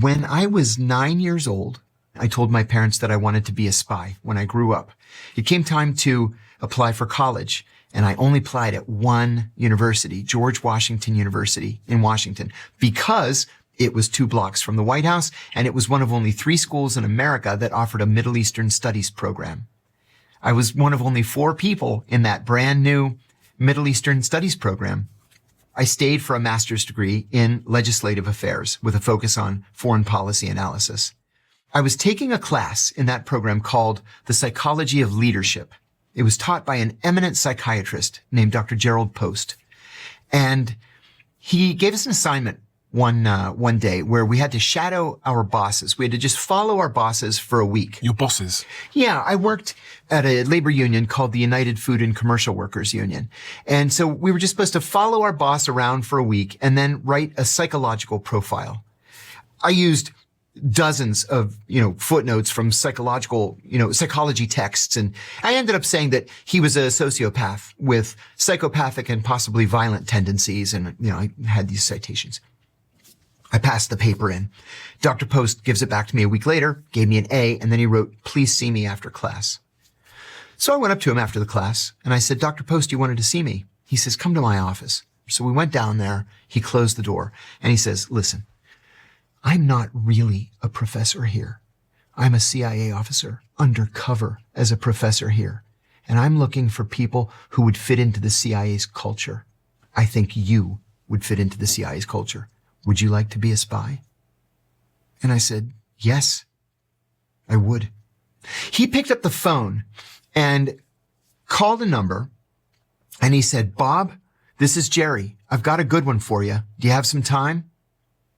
When I was 9 years old, I told my parents that I wanted to be a spy when I grew up. It came time to apply for college, and I only applied at one university, George Washington University in Washington, because it was 2 blocks from the White House, and it was one of only 3 schools in America that offered a Middle Eastern Studies program. I was one of only 4 people in that brand new Middle Eastern Studies program. I stayed for a master's degree in legislative affairs with a focus on foreign policy analysis. I was taking a class in that program called The Psychology of Leadership. It was taught by an eminent psychiatrist named Dr. Gerald Post. And he gave us an assignment one day where we had to shadow our bosses. We had to just follow our bosses for a week. Your bosses? Yeah, I worked at a labor union called the United Food and Commercial Workers Union. And so we were just supposed to follow our boss around for a week and then write a psychological profile. I used dozens of, footnotes from psychology texts. And I ended up saying that he was a sociopath with psychopathic and possibly violent tendencies. And, I had these citations. I passed the paper in. Dr. Post gives it back to me a week later, gave me an A, and then he wrote, "Please see me after class." So I went up to him after the class and I said, "Dr. Post, you wanted to see me?" He says, "Come to my office." So we went down there. He closed the door and he says, "Listen, I'm not really a professor here. I'm a CIA officer undercover as a professor here. And I'm looking for people who would fit into the CIA's culture. I think you would fit into the CIA's culture. Would you like to be a spy?" And I said, "Yes, I would." He picked up the phone and called a number and he said, "Bob, this is Jerry. I've got a good one for you. Do you have some time?"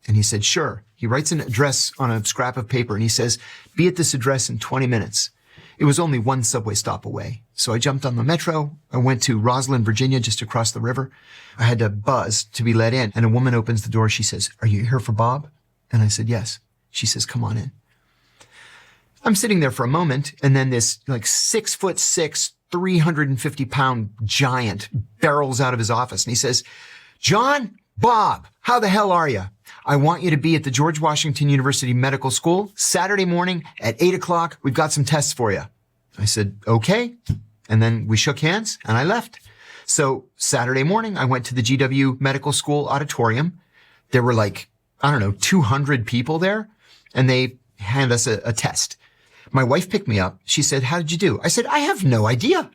And he said, "Sure." He writes an address on a scrap of paper and he says, "Be at this address in 20 minutes. It was only 1 subway stop away. So I jumped on the metro. I went to Roslyn, Virginia, just across the river. I had to buzz to be let in. And a woman opens the door. She says, "Are you here for Bob?" And I said, "Yes." She says, "Come on in." I'm sitting there for a moment. And then this 6'6", 350-pound giant barrels out of his office. And he says, "John, Bob, how the hell are you? I want you to be at the George Washington University Medical School Saturday morning at 8 o'clock. We've got some tests for you." I said, "Okay." And then we shook hands and I left. So Saturday morning, I went to the GW Medical School auditorium. There were 200 people there and they handed us a test. My wife picked me up. She said, "How did you do?" I said, "I have no idea."